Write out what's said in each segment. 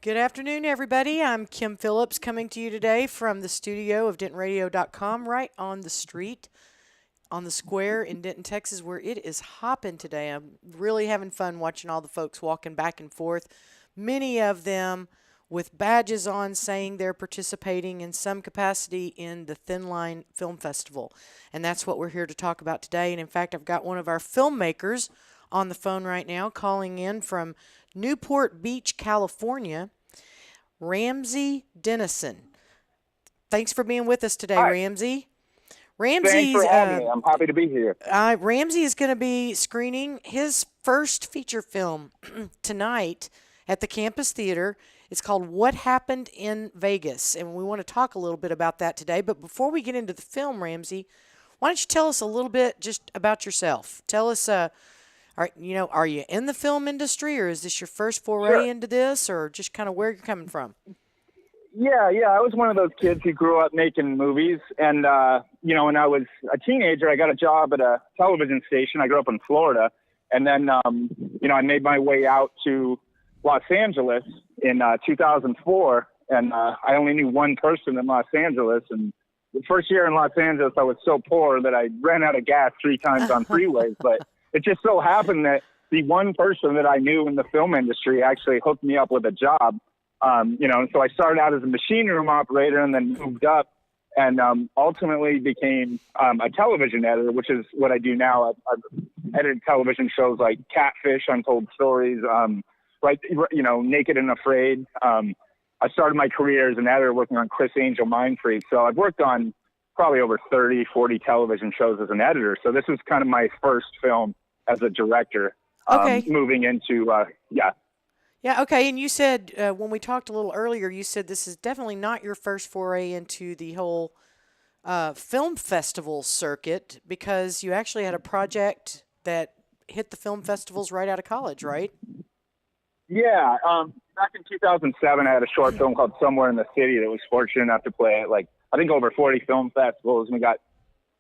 Good afternoon, everybody. I'm Kim Phillips coming to you today from the studio of DentonRadio.com, right on the street, on the square in Denton, Texas, where it is hopping today. I'm really having fun watching all the folks walking back and forth, many of them with badges on saying they're participating in some capacity in the Thin Line Film Festival. And that's what we're here to talk about today. And in fact, I've got one of our filmmakers on the phone right now calling in from Newport Beach, California, RAMSEY Denison. Thanks for being with us today, Hi. RAMSEY. Thanks for having me. I'm happy to be here. RAMSEY is going to be screening his first feature film tonight at the Campus Theater. It's called What Happened in Vegas, and we want to talk a little bit about that today. But before we get into the film, RAMSEY, why don't you tell us a little bit just about yourself? Tell us, are you in the film industry, or is this your first foray into this, or just kind of where you're coming from? Yeah. I was one of those kids who grew up making movies. And, when I was a teenager, I got a job at a television station. I grew up in Florida. And then, I made my way out to Los Angeles in 2004. And I only knew one person in Los Angeles. And the first year in Los Angeles, I was so poor that I ran out of gas 3 times on freeways. But it just so happened that the one person that I knew in the film industry actually hooked me up with a job. So I started out as a machine room operator and then moved up and ultimately became a television editor, which is what I do now. I've edited television shows like Catfish, Untold Stories, Naked and Afraid. I started my career as an editor working on Chris Angel Mind Freak. So I've worked on probably over 30, 40 television shows as an editor. So this was kind of my first film as a director. Okay. Moving into, Yeah, okay, and you said, when we talked a little earlier, you said this is definitely not your first foray into the whole film festival circuit, because you actually had a project that hit the film festivals right out of college, right? Yeah, back in 2007, I had a short film called Somewhere in the City that was fortunate enough to play at, I think over 40 film festivals, and we got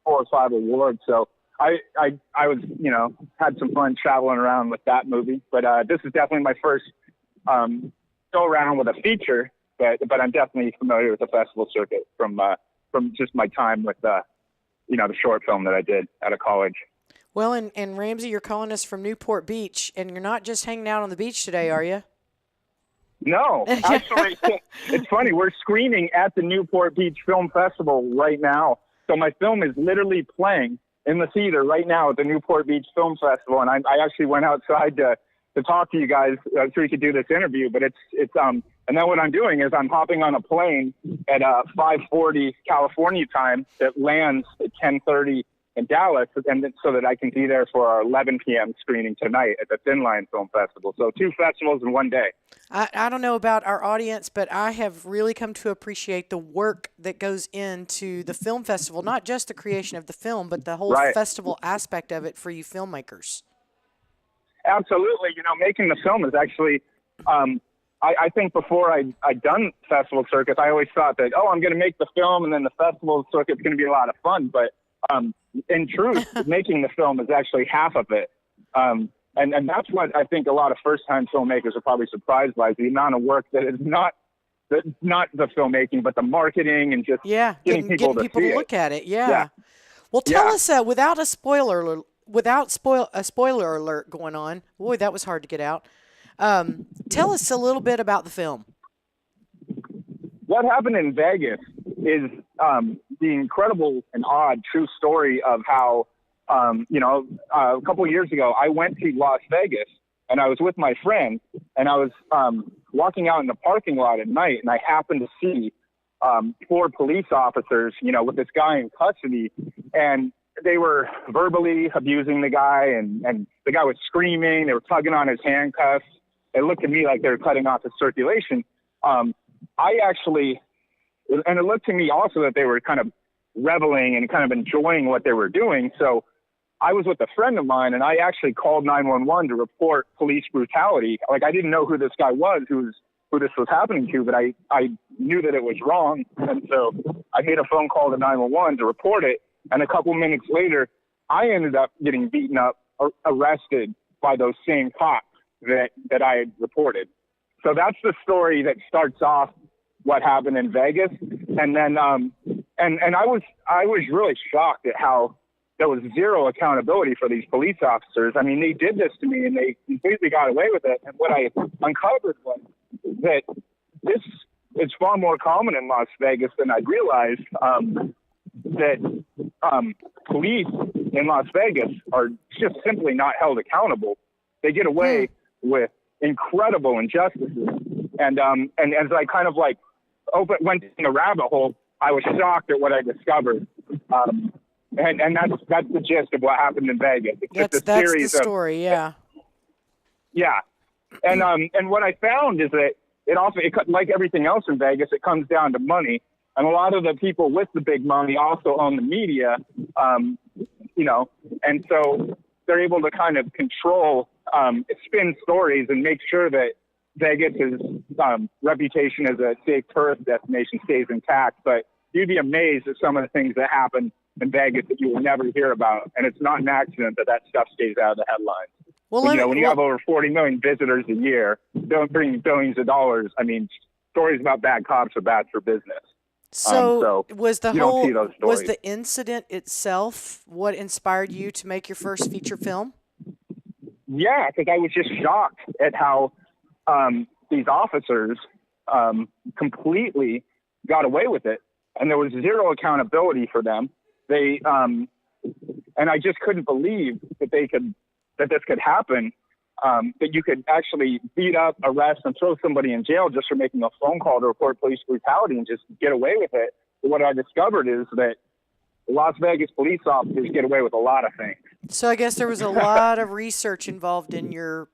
4 or 5 awards, so I was, had some fun traveling around with that movie, but this is definitely my first go around with a feature, but I'm definitely familiar with the festival circuit from just my time with the short film that I did out of college. Well, and RAMSEY, you're calling us from Newport Beach, and you're not just hanging out on the beach today, are you? No, actually, it's funny. We're screening at the Newport Beach Film Festival right now, so my film is literally playing in the theater right now at the Newport Beach Film Festival, and I actually went outside to talk to you guys so we could do this interview. But it's and then what I'm doing is I'm hopping on a plane at 5:40 California time that lands at 10:30 in Dallas, and so that I can be there for our 11 p.m. screening tonight at the Thin Line Film Festival. So 2 festivals in one day. I don't know about our audience, but I have really come to appreciate the work that goes into the film festival, not just the creation of the film, but the whole festival aspect of it for you filmmakers. Absolutely. Making the film is actually, I think before I'd done festival circuits, I always thought that, I'm going to make the film and then the festival circuit's going to be a lot of fun. But in truth, making the film is actually half of it. And that's what I think a lot of first-time filmmakers are probably surprised by, is the amount of work that is not the filmmaking, but the marketing and just getting people to look at it. Yeah. Well, tell us, without a spoiler alert going on. Boy, that was hard to get out. Tell us a little bit about the film. What Happened in Vegas is the incredible and odd true story of how, a couple of years ago, I went to Las Vegas, and I was with my friend, and I was walking out in the parking lot at night, and I happened to see 4 police officers, with this guy in custody, and they were verbally abusing the guy, and the guy was screaming. They were tugging on his handcuffs. It looked to me like they were cutting off his circulation. And it looked to me also that they were kind of reveling and kind of enjoying what they were doing. So I was with a friend of mine, and I actually called 911 to report police brutality. I didn't know who this guy was, who this was happening to, but I knew that it was wrong. And so I made a phone call to 911 to report it. And a couple minutes later, I ended up getting beaten up, or arrested by those same cops that I had reported. So that's the story that starts off what happened in Vegas. And then, and I was really shocked at how there was zero accountability for these police officers. I mean, they did this to me and they completely got away with it. And what I uncovered was that this is far more common in Las Vegas than I realized. That police in Las Vegas are just simply not held accountable. They get away with incredible injustices. And as I kind of like went in a rabbit hole, I was shocked at what I discovered. And that's the gist of what happened in Vegas. It's that's the story, yeah. Yeah. And what I found is that like everything else in Vegas, it comes down to money. And a lot of the people with the big money also own the media, and so they're able to kind of control, spin stories and make sure that Vegas's reputation as a safe tourist destination stays intact. But you'd be amazed at some of the things that happen in Vegas that you will never hear about. And it's not an accident that stuff stays out of the headlines. Well, when you have over 40 million visitors a year, bringing billions of dollars, I mean, stories about bad cops are bad for business. So was the incident itself what inspired you to make your first feature film? Yeah, because I was just shocked at how these officers completely got away with it, and there was zero accountability for them. They and I just couldn't believe that this could happen. That you could actually beat up, arrest, and throw somebody in jail just for making a phone call to report police brutality and just get away with it. But what I discovered is that Las Vegas police officers get away with a lot of things. So I guess there was a lot of research involved in your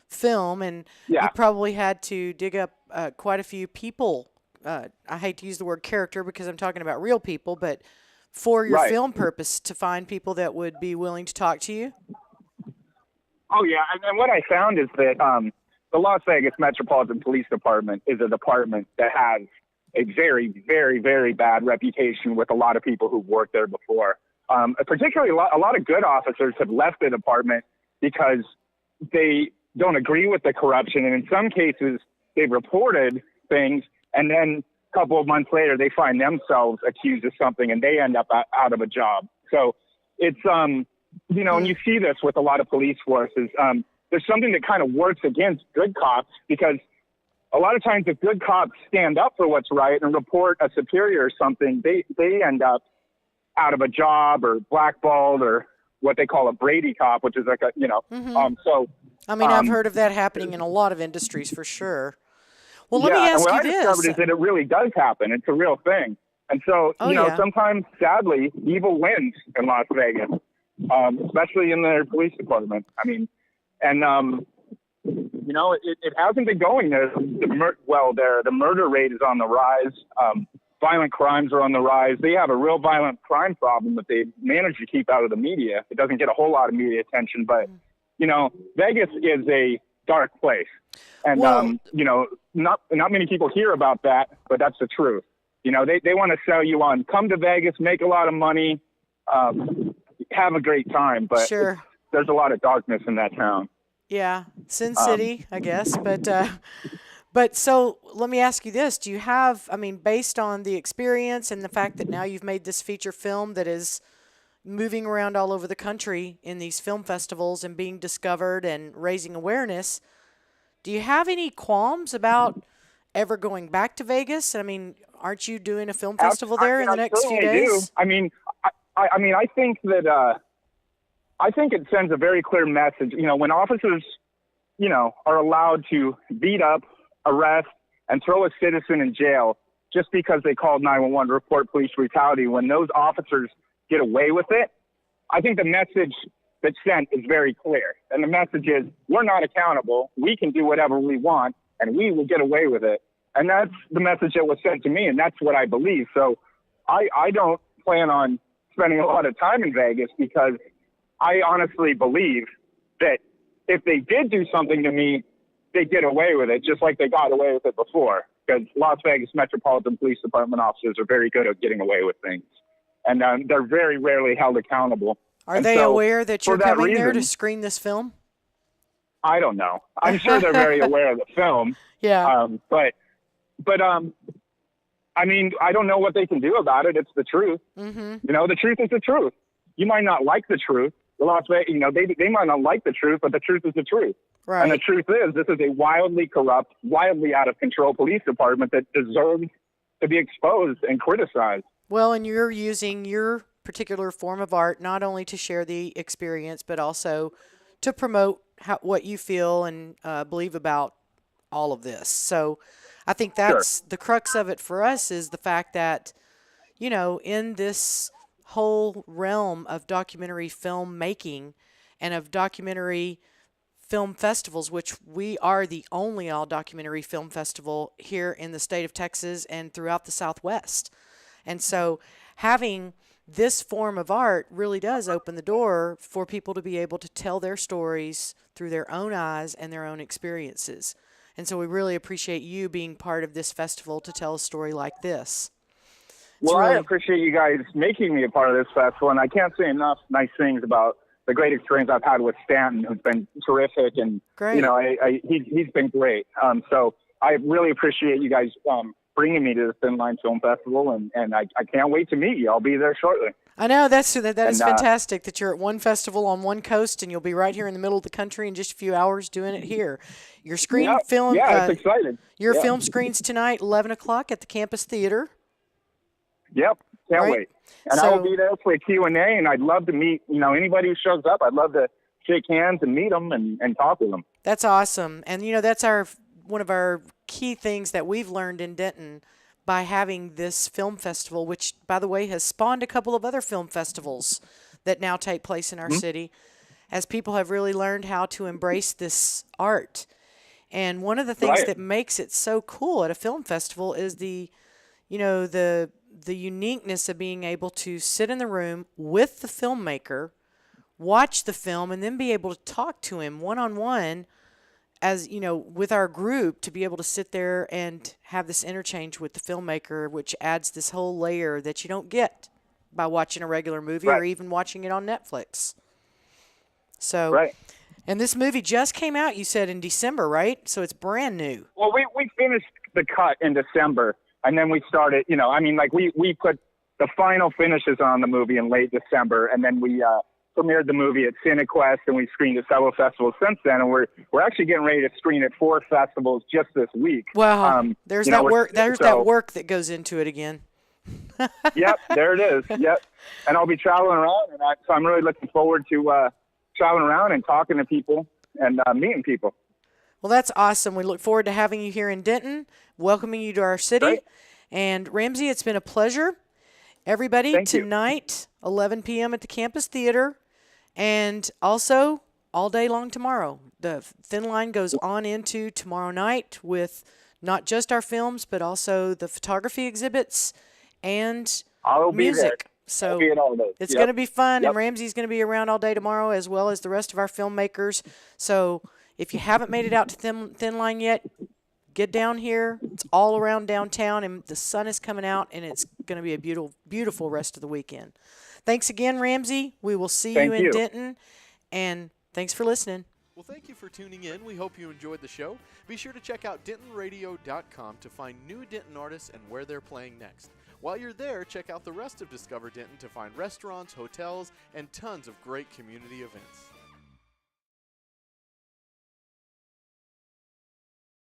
film, and you probably had to dig up quite a few people. I hate to use the word character because I'm talking about real people, but for your film purpose, to find people that would be willing to talk to you. Oh, yeah, and what I found is that the Las Vegas Metropolitan Police Department is a department that has a very, very, very bad reputation with a lot of people who've worked there before. Particularly, a lot of good officers have left the department because they don't agree with the corruption, and in some cases, they've reported things, and then a couple of months later, they find themselves accused of something, and they end up out of a job. So it's... and you see this with a lot of police forces. There's something that kind of works against good cops because a lot of times if good cops stand up for what's right and report a superior or something, they end up out of a job or blackballed or what they call a Brady cop, which is like a, I've heard of that happening in a lot of industries for sure. Well, let me ask you this. What I discovered is that it really does happen. It's a real thing. And so, sometimes, sadly, evil wins in Las Vegas. Especially in their police department. I mean, and it hasn't been going there. The murder rate is on the rise. Violent crimes are on the rise. They have a real violent crime problem that they manage to keep out of the media. It doesn't get a whole lot of media attention, but Vegas is a dark place, and not many people hear about that, but that's the truth. They want to sell you on come to Vegas, make a lot of money. Have a great time, but there's a lot of darkness in that town. Yeah, Sin City, I guess. But so let me ask you this. Do you have, based on the experience and the fact that now you've made this feature film that is moving around all over the country in these film festivals and being discovered and raising awareness, do you have any qualms about ever going back to Vegas? Aren't you doing a film festival there in the next few days? I think that I think it sends a very clear message. When officers, are allowed to beat up, arrest, and throw a citizen in jail just because they called 911 to report police brutality, when those officers get away with it, I think the message that's sent is very clear. And the message is, we're not accountable. We can do whatever we want, and we will get away with it. And that's the message that was sent to me, and that's what I believe. So I don't plan on spending a lot of time in Vegas because I honestly believe that if they did do something to me, they'd get away with it, just like they got away with it before. Because Las Vegas Metropolitan Police Department officers are very good at getting away with things. And they're very rarely held accountable. Are they aware that you're coming there to screen this film? I don't know. I'm sure they're very aware of the film. Yeah. But I mean, I don't know what they can do about it. It's the truth. Mm-hmm. You know, the truth is the truth. You might not like the truth. The Las Vegas, you know, they might not like the truth, but the truth is the truth. Right. And the truth is, this is a wildly corrupt, wildly out of control police department that deserves to be exposed and criticized. Well, and you're using your particular form of art not only to share the experience, but also to promote what you feel and believe about all of this. So I think that's the crux of it for us, is the fact that, you know, in this whole realm of documentary film making and of documentary film festivals, which we are the only all documentary film festival here in the state of Texas and throughout the Southwest. And so having this form of art really does open the door for people to be able to tell their stories through their own eyes and their own experiences. And so we really appreciate you being part of this festival to tell a story like this. Well, I appreciate you guys making me a part of this festival, and I can't say enough nice things about the great experience I've had with Stanton, who's been terrific, and Great. You know, he's been great. So I really appreciate you guys bringing me to the Thin Line Film Festival, and I can't wait to meet you. I'll be there shortly. I know that is fantastic that you're at one festival on one coast, and you'll be right here in the middle of the country in just a few hours doing it here. Your film, it's exciting. Your film screens tonight, 11 o'clock at the Campus Theater. Yep, can't wait. And So, I will be there for a Q&A, and I'd love to meet, you know, anybody who shows up. I'd love to shake hands and meet them and talk with them. That's awesome. And, you know, that's one of our key things that we've learned in Denton by having this film festival, which, by the way, has spawned a couple of other film festivals that now take place in our city, as people have really learned how to embrace this art. And one of the things that makes it so cool at a film festival is the uniqueness of being able to sit in the room with the filmmaker, watch the film, and then be able to talk to him one-on-one, as you know, with our group, to be able to sit there and have this interchange with the filmmaker, which adds this whole layer that you don't get by watching a regular movie or even watching it on Netflix. So, and this movie just came out, you said, in December, right? So it's brand new. Well, we finished the cut in December, and then we started, you know, I mean, like we put the final finishes on the movie in late December, and then we premiered the movie at CineQuest, and we screened at several festivals since then, and we're actually getting ready to screen at 4 festivals just this week. Wow, there's that work. There's that work that goes into it again. Yep, there it is. Yep, and I'll be traveling around, and so I'm really looking forward to traveling around and talking to people and meeting people. Well, that's awesome. We look forward to having you here in Denton, welcoming you to our city. Great. And Ramsey, it's been a pleasure. Everybody, Thank you. tonight, 11 p.m. at the Campus Theater, and also all day long tomorrow. The Thin Line goes on into tomorrow night with not just our films, but also the photography exhibits and music. So it's going to be fun, and Ramsey's going to be around all day tomorrow, as well as the rest of our filmmakers. So if you haven't made it out to Thin Line yet, get down here. It's all around downtown, and the sun is coming out, and it's going to be a beautiful, beautiful rest of the weekend. Thanks again, Ramsey. We will see you in Denton, and thanks for listening. Well, thank you for tuning in. We hope you enjoyed the show. Be sure to check out DentonRadio.com to find new Denton artists and where they're playing next. While you're there, check out the rest of Discover Denton to find restaurants, hotels, and tons of great community events.